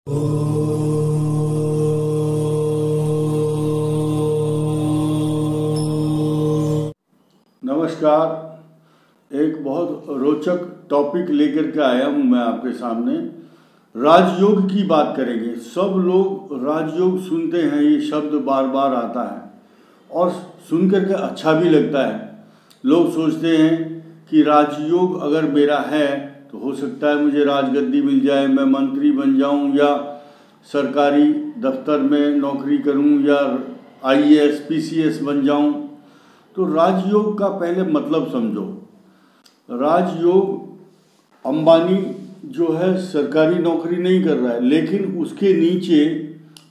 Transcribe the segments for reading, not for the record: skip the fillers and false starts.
नमस्कार। एक बहुत रोचक टॉपिक लेकर के आया हूँ मैं आपके सामने। राजयोग की बात करेंगे। सब लोग राजयोग सुनते हैं, ये शब्द बार बार आता है और सुन कर के अच्छा भी लगता है। लोग सोचते हैं कि राजयोग अगर मेरा है तो हो सकता है मुझे राजगद्दी मिल जाए, मैं मंत्री बन जाऊं या सरकारी दफ्तर में नौकरी करूं या IAS PCS बन जाऊं। तो राजयोग का पहले मतलब समझो। राजयोग, अंबानी जो है सरकारी नौकरी नहीं कर रहा है, लेकिन उसके नीचे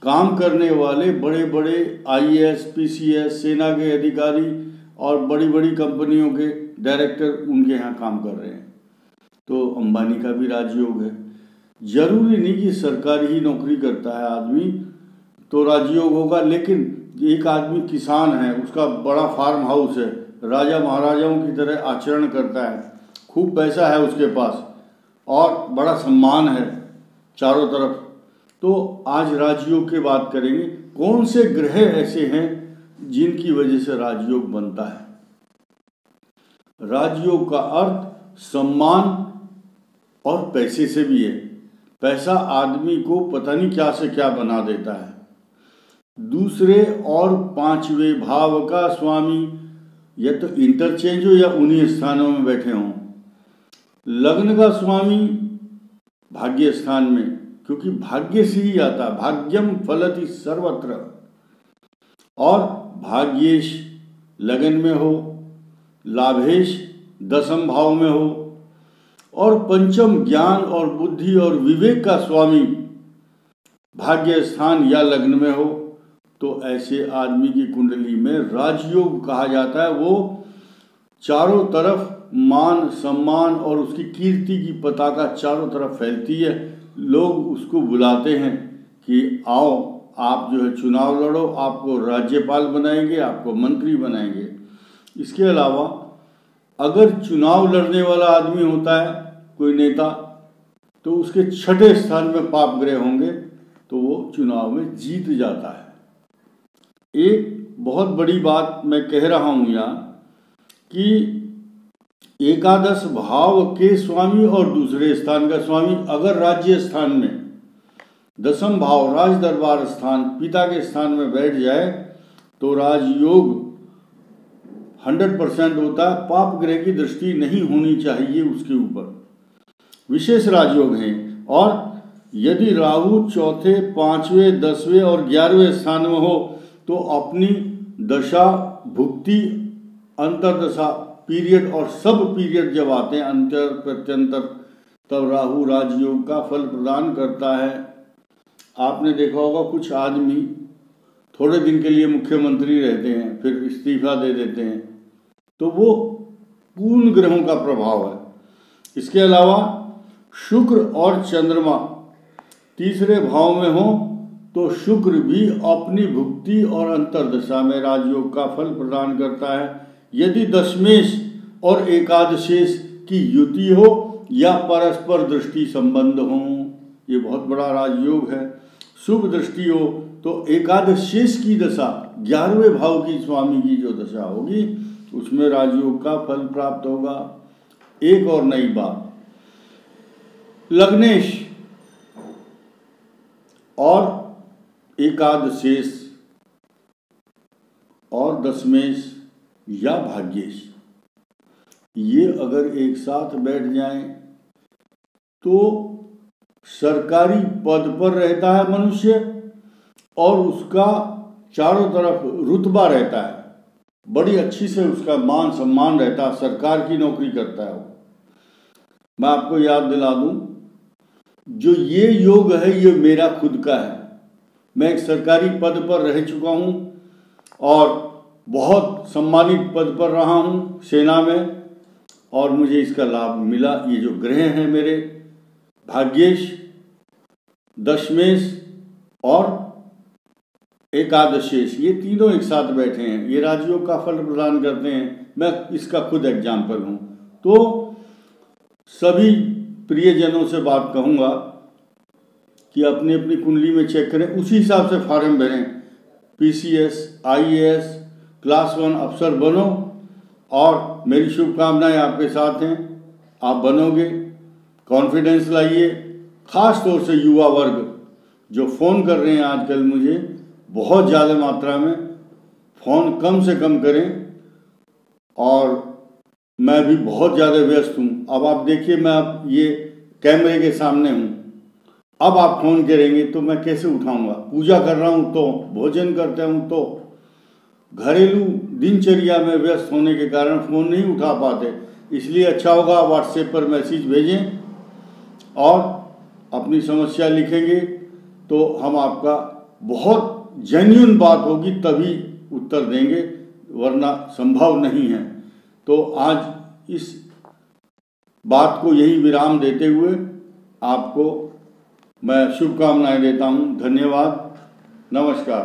काम करने वाले बड़े बड़े IAS PCS सेना के अधिकारी और बड़ी बड़ी कंपनियों के डायरेक्टर उनके यहाँ काम कर रहे हैं। तो अंबानी का भी राजयोग है। जरूरी नहीं कि सरकारी ही नौकरी करता है आदमी तो राजयोग होगा, लेकिन एक आदमी किसान है, उसका बड़ा फार्म हाउस है, राजा महाराजाओं की तरह आचरण करता है, खूब पैसा है उसके पास और बड़ा सम्मान है चारों तरफ। तो आज राजयोग की बात करेंगे। कौन से ग्रह ऐसे हैं जिनकी वजह से राजयोग बनता है। राजयोग का अर्थ सम्मान और पैसे से भी है। पैसा आदमी को पता नहीं क्या से क्या बना देता है। दूसरे और पांचवें भाव का स्वामी या तो इंटरचेंज हो या उन्हीं स्थानों में बैठे हों। लग्न का स्वामी भाग्य स्थान में, क्योंकि भाग्य से ही आता, भाग्यम फलति सर्वत्र। और भाग्येश लगन में हो, लाभेश दसम भाव में हो और पंचम ज्ञान और बुद्धि और विवेक का स्वामी भाग्य स्थान या लग्न में हो, तो ऐसे आदमी की कुंडली में राजयोग कहा जाता है। वो चारों तरफ मान सम्मान और उसकी कीर्ति की पताका चारों तरफ फैलती है। लोग उसको बुलाते हैं कि आओ, आप जो है चुनाव लड़ो, आपको राज्यपाल बनाएंगे, आपको मंत्री बनाएंगे। इसके अलावा अगर चुनाव लड़ने वाला आदमी होता है कोई नेता, तो उसके छठे स्थान में पाप ग्रह होंगे तो वो चुनाव में जीत जाता है। एक बहुत बड़ी बात मैं कह रहा हूं यहाँ कि एकादश भाव के स्वामी और दूसरे स्थान का स्वामी अगर राज्य स्थान में दसम भाव राज दरबार स्थान पिता के स्थान में बैठ जाए तो राजयोग 100% होता है। पाप ग्रह की दृष्टि नहीं होनी चाहिए उसके ऊपर। विशेष राजयोग हैं। और यदि राहु चौथे, पांचवें, 10वें और 11वें स्थान में हो तो अपनी दशा, भुक्ति, अंतरदशा पीरियड और सब पीरियड जब आते हैं अंतर प्रत्यंतर, तब राहु राजयोग का फल प्रदान करता है। आपने देखा होगा कुछ आदमी थोड़े दिन के लिए मुख्यमंत्री रहते हैं, फिर इस्तीफा दे देते हैं, तो वो पूर्ण ग्रहों का प्रभाव है। इसके अलावा शुक्र और चंद्रमा तीसरे भाव में हो तो शुक्र भी अपनी भुक्ति और अंतरदशा में राजयोग का फल प्रदान करता है। यदि दशमेश और एकादशेश की युति हो या परस्पर दृष्टि संबंध हो, ये बहुत बड़ा राजयोग है। शुभ दृष्टि हो तो एकादशेश की दशा 11वें भाव की स्वामी की जो दशा होगी उसमें राजयोग का फल प्राप्त होगा। एक और नई बात, लग्नेश और एकादशेश और दशमेश या भाग्येश, ये अगर एक साथ बैठ जाएं तो सरकारी पद पर रहता है मनुष्य और उसका चारों तरफ रुतबा रहता है, बड़ी अच्छी से उसका मान सम्मान रहता है, सरकार की नौकरी करता है वो। मैं आपको याद दिला दूं, जो ये योग है ये मेरा खुद का है। मैं एक सरकारी पद पर रह चुका हूँ और बहुत सम्मानित पद पर रहा हूँ सेना में, और मुझे इसका लाभ मिला। ये जो ग्रह हैं मेरे भाग्येश, दशमेश और एकादशेश, ये तीनों एक साथ बैठे हैं, ये राजयोग का फल प्रदान करते हैं। मैं इसका खुद एग्जाम्पल हूँ। तो सभी प्रियजनों से बात कहूँगा कि अपनी अपनी कुंडली में चेक करें, उसी हिसाब से फॉर्म भरें। PCS, IAS, क्लास 1 अफसर बनो और मेरी शुभकामनाएं आपके साथ हैं, आप बनोगे। कॉन्फिडेंस लाइए। ख़ास तौर से युवा वर्ग जो फ़ोन कर रहे हैं आजकल मुझे बहुत ज़्यादा मात्रा में, फ़ोन कम से कम करें। और मैं भी बहुत ज़्यादा व्यस्त हूँ। अब आप देखिए, मैं अब ये कैमरे के सामने हूँ, अब आप फ़ोन करेंगे तो मैं कैसे उठाऊँगा? पूजा कर रहा हूँ तो, भोजन करता हूँ तो, घरेलू दिनचर्या में व्यस्त होने के कारण फ़ोन नहीं उठा पाते। इसलिए अच्छा होगा व्हाट्सएप पर मैसेज भेजें और अपनी समस्या लिखेंगे तो हम आपका बहुत जेन्युइन बात होगी तभी उत्तर देंगे, वरना संभव नहीं है। तो आज इस बात को यही विराम देते हुए आपको मैं शुभकामनाएं देता हूं। धन्यवाद, नमस्कार।